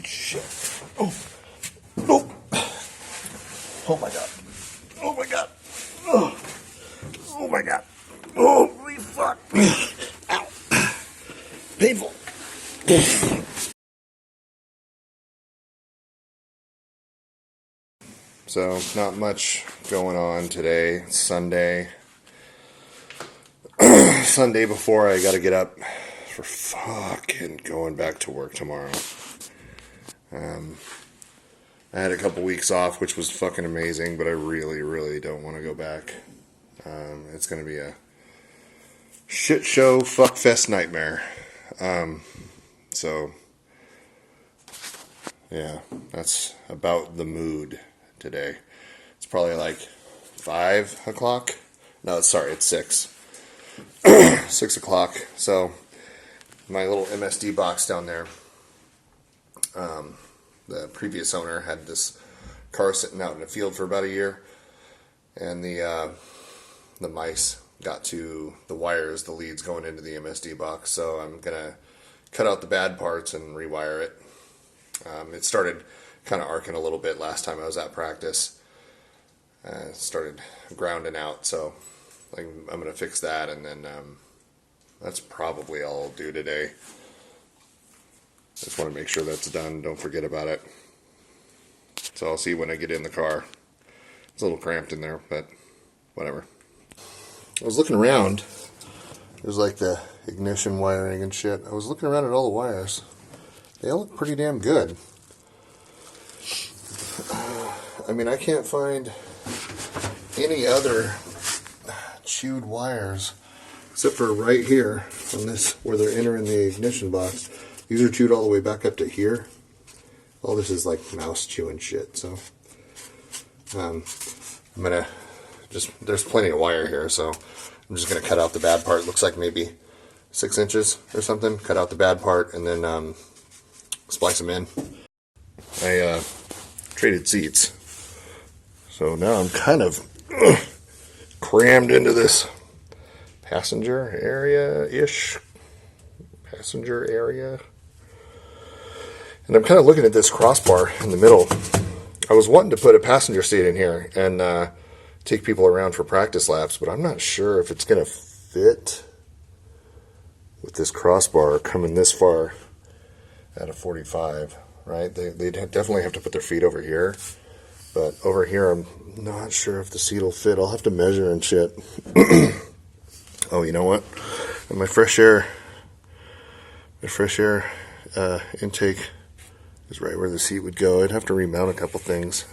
shit. Oh. Oh. Oh my god. Oh my god. Oh. Oh my god. Holy fuck. Ow. Painful. So, not much going on today. It's Sunday. Sunday before I gotta get up for fucking going back to work tomorrow. I had a couple weeks off, which was fucking amazing, but I really, really don't want to go back. It's gonna be a shit show, fuckfest nightmare. So, yeah, that's about the mood today. It's probably like 5 o'clock. No, sorry, it's 6. 6 o'clock. So, my little MSD box down there, the previous owner had this car sitting out in the field for about a year, and the mice got to the wires, the leads going into the MSD box. So I'm gonna cut out the bad parts and rewire it. It started kind of arcing a little bit last time I was at practice. Started grounding out, so I'm gonna fix that, and then that's probably all I'll do today. Just want to make sure that's done. Don't forget about it. So I'll see when I get in the car. It's a little cramped in there, but whatever. I was looking around. There's like the ignition wiring and shit. I was looking around at all the wires. They all look pretty damn good. I mean, I can't find any other chewed wires except for right here on this where they're entering the ignition box. These are chewed all the way back up to here. All this is like mouse chewing shit. So I'm gonna there's plenty of wire here, so I'm just gonna cut out the bad part. Looks like maybe 6 inches or something. Cut out the bad part and then splice them in. I traded seats, so now I'm kind of crammed into this passenger area-ish. Passenger area. And I'm kind of looking at this crossbar in the middle. I was wanting to put a passenger seat in here and take people around for practice laps, but I'm not sure if it's going to fit with this crossbar coming this far at a 45, right? They'd definitely have to put their feet over here, but over here I'm not sure if the seat will fit. I'll have to measure and shit. Oh, you know what? And my fresh air intake is right where the seat would go. I'd have to remount a couple things.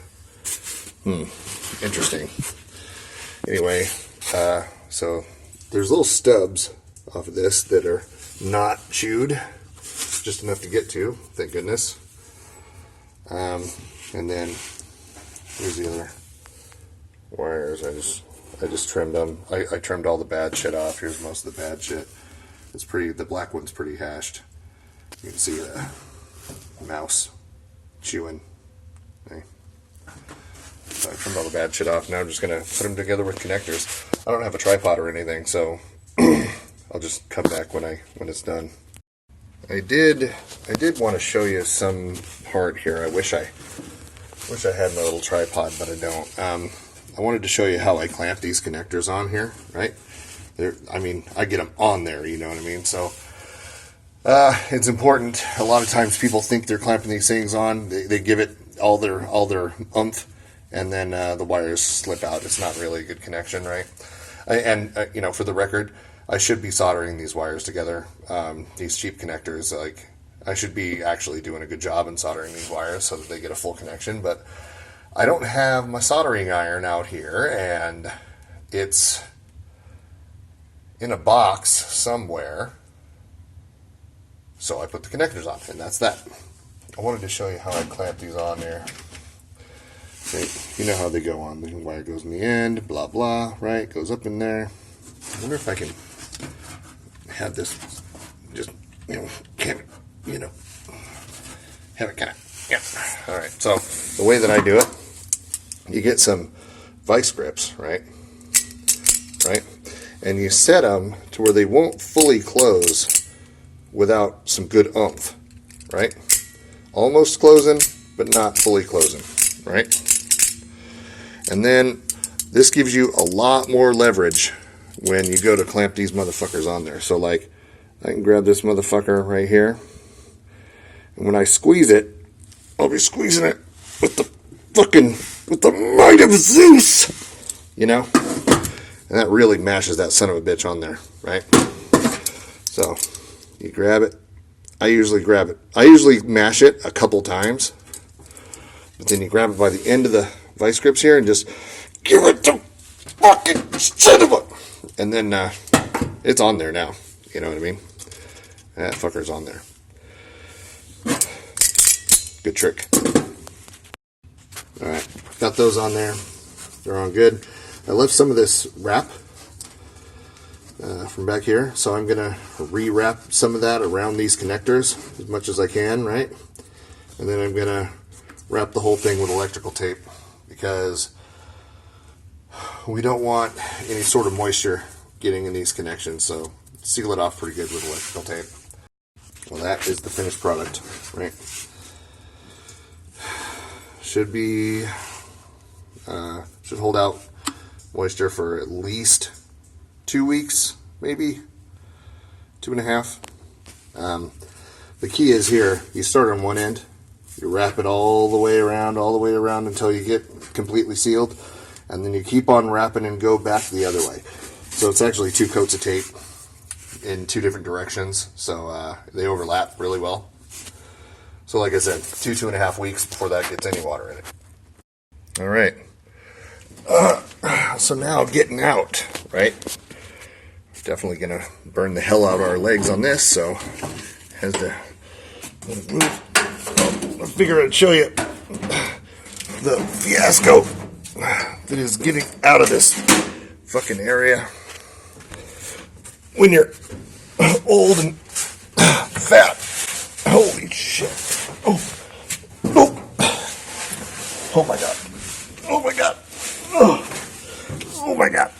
Interesting. Anyway, so there's little stubs off of this that are not chewed, just enough to get to, thank goodness. And then here's the other wires. I just trimmed them. I trimmed all the bad shit off. Here's most of the bad shit. It's the black one's pretty hashed. You can see the mouse chewing. Okay. So I trimmed all the bad shit off. Now I'm just going to put them together with connectors. I don't have a tripod or anything, so I'll just come back when it's done. I did want to show you some part here. I wish I had my little tripod, but I don't. I wanted to show you how I clamp these connectors on here, right? I get them on there, you know what I mean? So it's important. A lot of times people think they're clamping these things on. They give it all their oomph, and then the wires slip out. It's not really a good connection, right? For the record, I should be soldering these wires together. These cheap connectors, I should be actually doing a good job in soldering these wires so that they get a full connection, but I don't have my soldering iron out here, and it's in a box somewhere. So I put the connectors on, and that's that. I wanted to show you how I clamp these on there. You know how they go on. The wire goes in the end, blah, blah, right? Goes up in there. I wonder if I can have this just, have it kind of, yeah. All right, so the way that I do it, you get some vice grips, right? And you set them to where they won't fully close without some good oomph, right? almost closing, but not fully closing, right? And then this gives you a lot more leverage when you go to clamp these motherfuckers on there. So like, I can grab this motherfucker right here, and when I squeeze it, I'll be squeezing it with the might of Zeus, you know? And that really mashes that son of a bitch on there, right? So, you grab it. I usually grab it. I usually mash it a couple times, but then you grab it by the end of the vice grips here and just give it the fucking shit of it. And then it's on there now. You know what I mean? That fucker's on there. Good trick. Alright, got those on there. They're on good. I left some of this wrap from back here, so I'm going to re-wrap some of that around these connectors as much as I can, right? And then I'm going to wrap the whole thing with electrical tape because we don't want any sort of moisture getting in these connections, so seal it off pretty good with electrical tape. Well, that is the finished product, right? Should be, should hold out moisture for at least 2 weeks, maybe 2.5. The key is here, you start on one end, you wrap it all the way around until you get completely sealed, and then you keep on wrapping and go back the other way. So it's actually 2 coats of tape in 2 different directions, so they overlap really well. So like I said, 2.5 weeks before that gets any water in it. All right. So now getting out, right? Definitely going to burn the hell out of our legs on this, so has to move. I figure I'd show you the fiasco that is getting out of this fucking area when you're old and fat. Holy shit. Oh. Oh. Oh my god. Oh my god. Oh. Oh my god.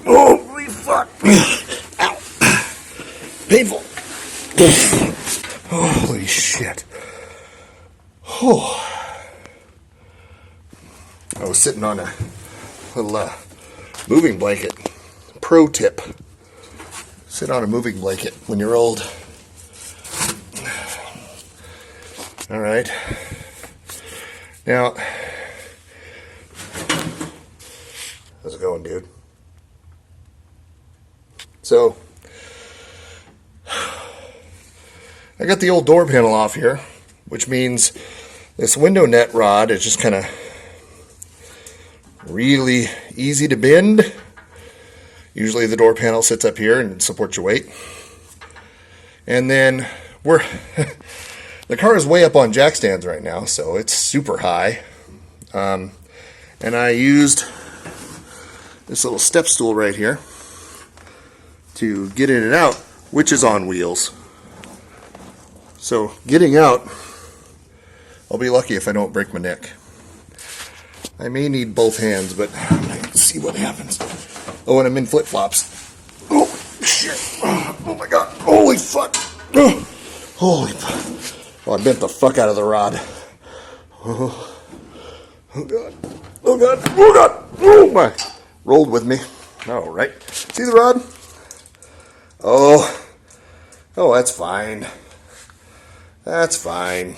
Holy fuck. Ow. Painful. Holy shit. Oh. I was sitting on a little moving blanket. Pro tip. Sit on a moving blanket when you're old. All right. Now, how's it going, dude? So, I got the old door panel off here, which means this window net rod is just kind of really easy to bend. Usually the door panel sits up here and supports your weight. And then the car is way up on jack stands right now, so it's super high. And I used this little step stool right here to get in and out, which is on wheels. So getting out, I'll be lucky if I don't break my neck. I may need both hands, but let's see what happens. Oh, and I'm in flip-flops. Oh, shit. Oh, my God. Holy fuck. Oh, holy fuck. Oh, I bent the fuck out of the rod. Oh, oh God. Oh, God. Oh, God. Oh, my. Rolled with me. All right. See the rod? Oh. Oh, that's fine. That's fine.